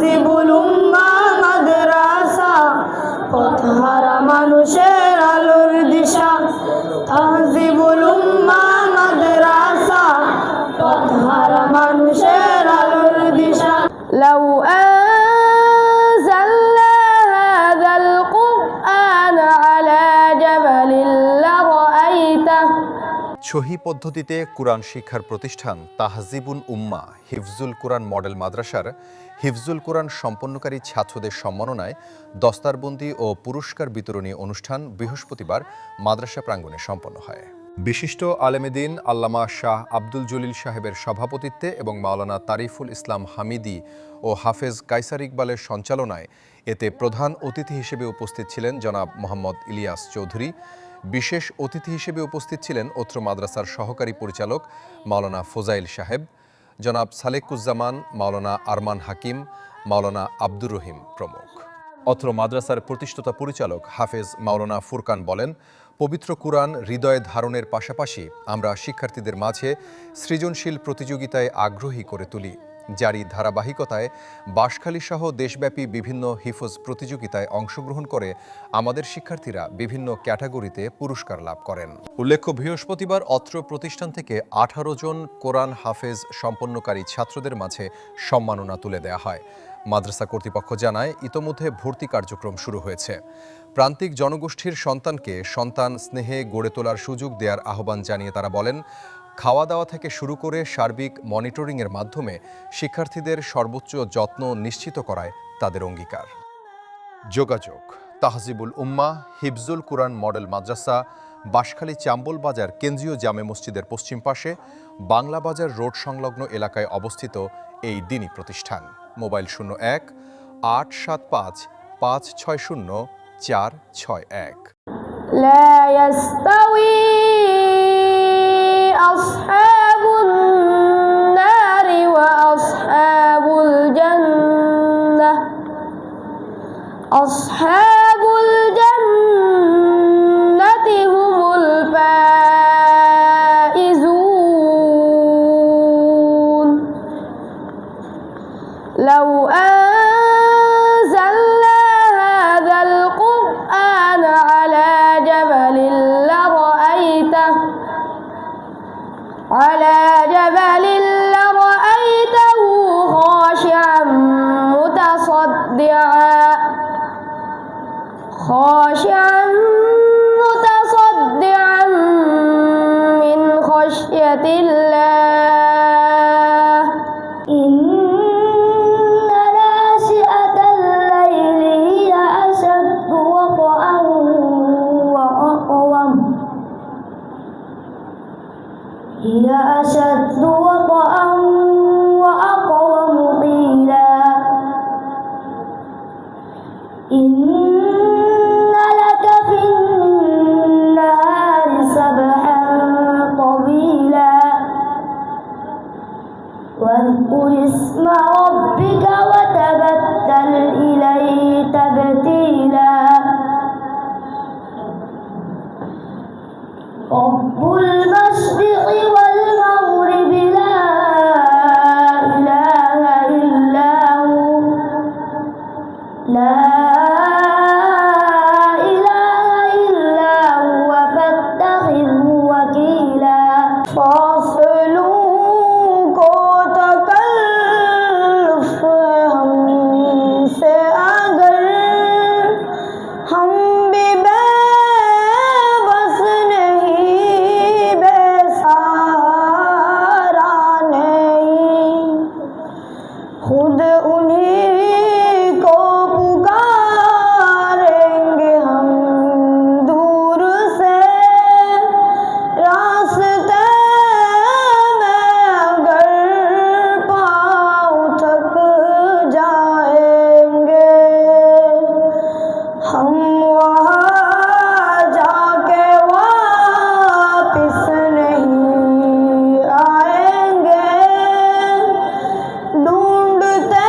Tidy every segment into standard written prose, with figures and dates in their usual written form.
তাহজিবুল উম্মা মাদ্রাসা, পথহারা মানুষের আলোর দিশা। তাহজিবুল উম্মা মাদ্রাসা, পথহারা মানুষের আলোর দিশা। লাউ আনজালনা হাযাল কুরআন আলা জাবালিন লারাআইতাহু। সহি পদ্ধতিতে কুরআন শিক্ষার প্রতিষ্ঠান তাহজিবুল উম্মা হিফজুল কুরআন মডেল মাদ্রাসার হিফজুল কুরআন সম্পন্নকারী ছাত্রদের সম্মাননায় দস্তারবন্দি ও পুরস্কার বিতরণী অনুষ্ঠান বৃহস্পতিবার মাদ্রাসা প্রাঙ্গণে সম্পন্ন হয়। বিশিষ্ট আলেমেদিন আল্লামা শাহ আব্দুল জলিল সাহেবের সভাপতিত্বে এবং মাওলানা তারিফুল ইসলাম হামিদি ও হাফেজ কায়সার ইকবালের সঞ্চালনায় এতে প্রধান অতিথি হিসেবে উপস্থিত ছিলেন জনাব মোহাম্মদ ইলিয়াস চৌধুরী। বিশেষ অতিথি হিসেবে উপস্থিত ছিলেন অত্র মাদ্রাসার সহকারী পরিচালক মাওলানা ফোজাইল সাহেব, জনাব সালেকুজ্জামান, মাওলানা আরমান হাকিম, মাওলানা আব্দুর রহিম প্রমুখ। অত্র মাদ্রাসার প্রতিষ্ঠাতা পরিচালক হাফেজ মাওলানা ফুরকান বলেন, পবিত্র কুরআন হৃদয়ে ধারণের পাশাপাশি আমরা শিক্ষার্থীদের মাঝে সৃজনশীল প্রতিযোগিতায় আগ্রহী করে তুলি। জারি ধারাবাহিকতায় বাঁশখালী সহ দেশব্যাপী বিভিন্ন হিফজ প্রতিযোগিতায় অংশগ্রহণ করে আমাদের শিক্ষার্থীরা বিভিন্ন ক্যাটাগরিতে পুরস্কার লাভ করেন। উল্লেখ্য, বৃহস্পতিবার অত্র প্রতিষ্ঠান থেকে 18 জন কোরআন হাফেজ সম্পন্নকারী ছাত্রদের মাঝে সম্মাননা তুলে দেওয়া হয়। মাদ্রাসা কর্তৃপক্ষ জানায়, ইতোমধ্যে ভর্তি কার্যক্রম শুরু হয়েছে। প্রান্তিক জনগোষ্ঠীর সন্তানকে সন্তান স্নেহে গড়ে তোলার সুযোগ দেওয়ার আহ্বান জানিয়ে তারা বলেন, খাওয়া দাওয়া থেকে শুরু করে সার্বিক মনিটরিংয়ের মাধ্যমে শিক্ষার্থীদের সর্বোচ্চ যত্ন নিশ্চিত করায় তাদের অঙ্গীকার। যোগাযোগ: তাহজিবুল উম্মা হিফজুল কুরআন মডেল মাদ্রাসা, বাঁশখালী চাম্বল বাজার কেন্দ্রীয় জামে মসজিদের পশ্চিম পাশে বাংলা বাজার রোড সংলগ্ন এলাকায় অবস্থিত এই দ্বীনী প্রতিষ্ঠান। মোবাইল 01-875-560-461। লা ইয়াস্তাউই আসহাবুন নারি ওয়া আসহাবুল জান্নাহ, আসহাবুল জান্নাতি হুমুল ফাইজুন। লাউ আনজালনা হাযাল কুরআন আলা জাবালিন লারাআইতাহু খাশিআন মুতাসাদ্দিআন মিন খাশিয়াতিল্লাহ। ইন্না নাশিআতাল লাইলি হিয়া আশাদ্দু ওয়াকআন ওয়া aqwam, হিয়া আশাদ্দু ওয়াকআন ওয়া aqwam qīla। ইন্না লাকা ফিন-নাহারি সাবহান তাওীলা, ওয়াযকুর ইসমা রাব্বিকা ওয়া তাবাত্তাল ইলাইহি তাবতীলা। রব্বুল মাশরিকি ওয়াল মাগরিবি লা ইলাহা ইল্লা হু, লা ইলাহা ইল্লা হুয়া ফাত্তাখিযহু ওয়াকিলা। ফাসলু को तकल्लुफ हमसे अगर हम भी बेबस नहीं, बेसहारा नहीं, खुद उन्हीं को पुकारेंगे हम दूर से, रास्ते में अगर पाँव थक जाएंगे, हम वहाँ जाके वापिस नहीं आएंगे। ढूंढते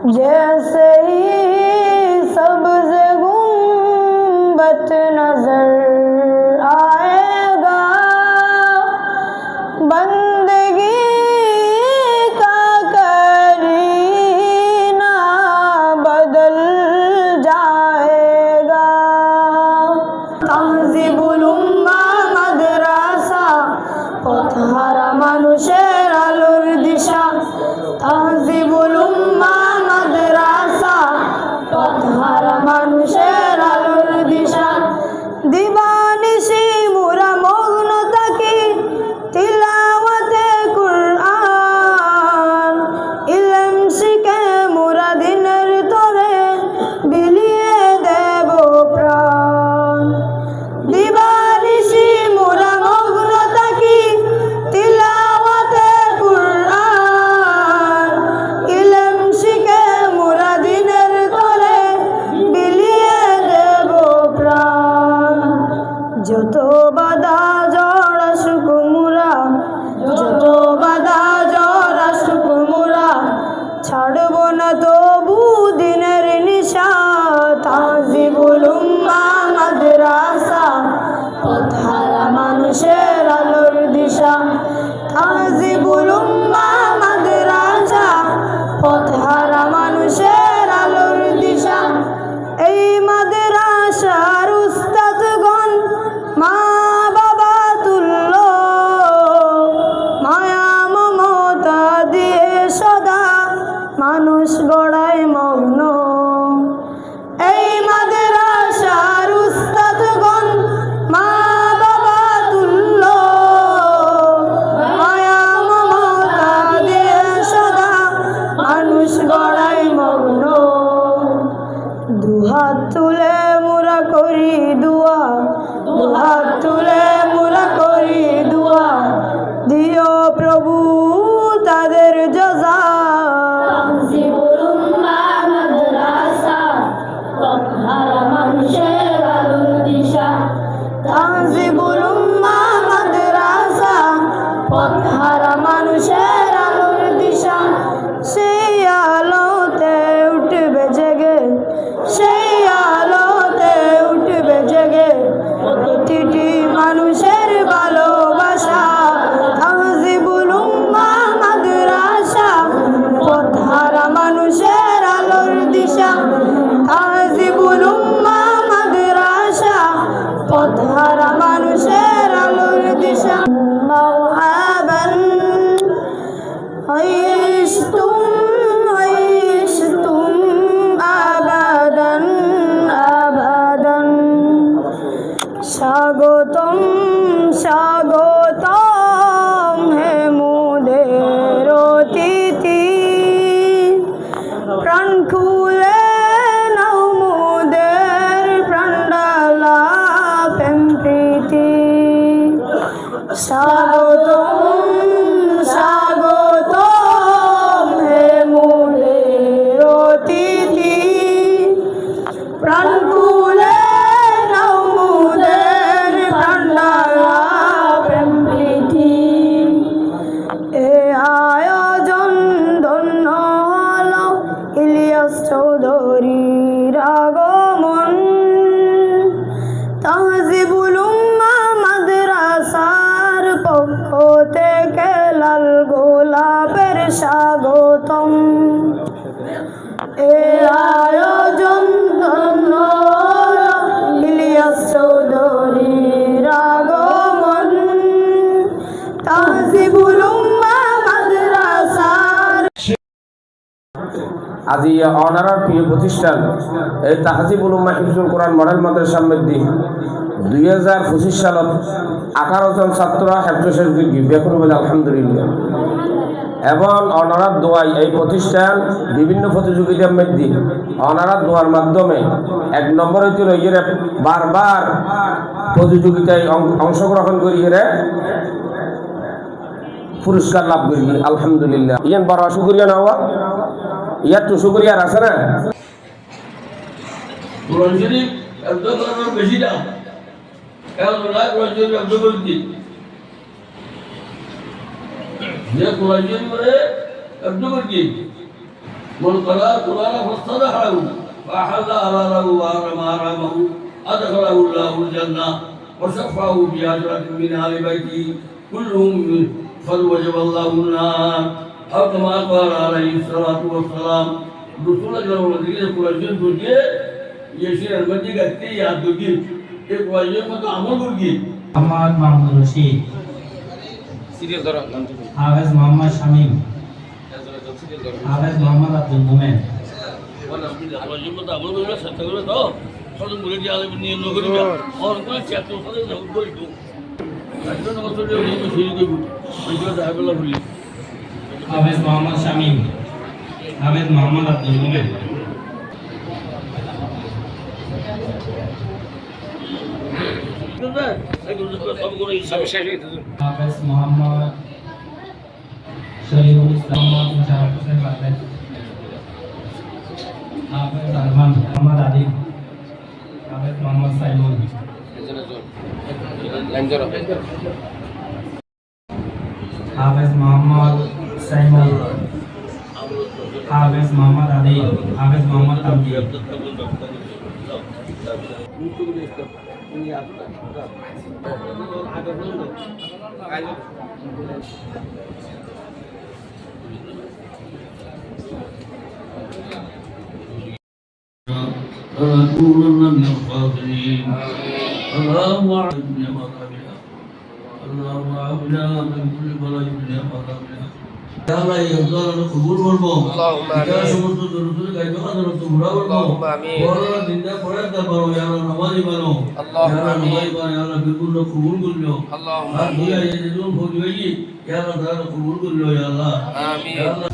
जैसे ही सब्ज गुंबद नजर आएगा बंदगी का करीना बदल जाएगा। তাহজিবুল উম্মা মাদ্রাসা পথহারা মানুষের আলোর দিশা। তাহজিবুল উম্মা মাদ্রাসা পথহারা মানুষের আলোর দিশা। দিবানিশি মুরা মগ্ন থাকি তিলাওয়াতে কুরআন। ইলম শিখে মুরা দিনের তরে বিলিয়ে দেব প্রাণ। দিবানিশি মুরা মগ্ন থাকি তিলাওয়াতে কুরআন। ইলম শিখে মুরা দিনের তরে বিলিয়ে দেব প্রাণ। যত বাধা ঝড় আসুক মুরা, যত বাধা ঝড় আসুক মুরা, ছাড়ব না তবু দিনের নিশা। তাহজিবুল উম্মা মাদ্রাসা পথহারা মানুষের আলোর দিশা। তাহজিবুল উম্মা মাদ্রাসা পথহারা মানুষের আলোর দিশা। এই মাদ্রাসার উস্তাদগণ মা বাবা তুল্য, মায়া মমতা দিয়ে সদা মানুষ গড়ায় মগ্ন। এই মাদ্রাসার উস্তাদগণ মা বাবা তুল্য, মায়া মমতা দিয়ে সদা মানুষ গড়ায় মগ্ন। দুহাত তুলে মুরা করি দুয়া, দুহাত তুলে মুরা করি দুয়া, দিও প্রভু তাদের জজা। তাহজিবুল উম্মা মাদ্রাসা পথহারা মানুষের আলোর দিশা। তাহজিবুল উম্মা মাদ্রাসা পথহারা মানুষের আলোর দিশা। সেই আলোতে উঠবে জেগে, সেই আলোতে উঠবে জেগে প্রতিটি মানুষের ভালোবাসা। তাহজিবুল উম্মা মাদ্রাসা পথহারা মানুষের আলোর দিশা। তাহজিবুল উম্মা মাদ্রাসা পথহারা মানুষের আলোর দিশা। মারহাবান عشتم عشتم أبدا أبدا। স্বাগতম স্বাগতম হে মোদের অতিথি। প্রাণ খুলে নাও মোদের প্রাণডালা প্রেম প্রীতি। স্বাগতম স্বাগতম হে মোদের অতিথি। প্রাণ খুলে নাও মোদের প্রাণডালা প্রেম প্রীতি। এ আয়োজন ধন্য হল ইলিয়াস চৌধুরীর আগমন। তাহজিবুল উম্মা মাদ্রাসার পক্ষ থেকে লাল গোলাপের স্বাগতম। এ আয়োজন ধন্য হল ইলিয়াস চৌধুরীর আগমন। তাহজিবুল উম্মা মাদ্রাসার আজি অনারার প্রিয় প্রতিষ্ঠান এই তাহজিবুল উম্মা হিফজুল কোরআন মডেল মাদ্রাসা মধ্যে 2025 সালত 18 জন ছাত্র হেফজ শেষ বেকুন বলে আলহামদুলিল্লাহ। এবং অনারার দোয়াই এই প্রতিষ্ঠান বিভিন্ন প্রতিযোগিতার মধ্যে অনারার দোয়ার মাধ্যমে 1 নম্বর হইতে রইয়ে বারবার প্রতিযোগিতায় অংশগ্রহণ করিয়ে পুরস্কার লাভ করি আলহামদুলিল্লাহ। ইয়ান বড় শুকরিয়া না হওয়া ইয়ার তো শুকরিয়ার আছে না। কোরআন শরীফ একদম বেশি দাম কোরআন শরীফ একদম বেশি যে কোরআন শরীফ একদম বেশি من قرأ القرآن فاصطلحه وأحل حلاله وحرم حرامه أدخله الله الجنة وشفعه بعشرة من آل بيته كلهم قد وجب الله النار أو كما قال عليه الصلاة والسلام رسول الله مدينة قريش دوجي يشير المدينة كتير دوجي एक वाजे में तो अमल होगी मोहम्मद महमूद रशीद সিরিয়াল ধরো हाफिज मोहम्मद शमीम हाफिज मोहम्मद अब्दुल मोमेन वाजे में तो अमल होगा सत्य होगा तो सब मुझे क्या आले बनी लोग करेंगे और कोई चैट तो सब लोग बोल दो ऐसा ना बस जो ये मशीन के मुझे तो है बोला बोली हाफिज मोहम्मद शमीम हाफिज मोहम्मद अब्दुल मोमेन हाफिज मोहम्मद शरीफुल इस्लाम मुशर्रफ हुसैन वालिद हाफिज अरमान मोहम्मद आदिल हाफिज मोहम्मद साइमन हाफिज मोहम्मद साइमन हाफिज मोहम्मद आदिल हाफिज मोहम्मद तमजीद فلنكونن من الخاسرين اللهم اعذنا من عذابها اللهم اعذنا من كل بلاء من عذابها يا الله يا الله قبول করবো اللهم امين يا সমস্ত দরুদ গাইবে আদর তোমরা করবো اللهم امين বড়রা দিনটা পড়ে দাও ইয়া আল্লাহ নামাজি বানো اللهم امين ইয়া আল্লাহ বিকুল কবুল করলো اللهم امين আর দুইয়া এই দুন ভোগ হই ইয়া আল্লাহ কবুল করলো ইয়া আল্লাহ আমিন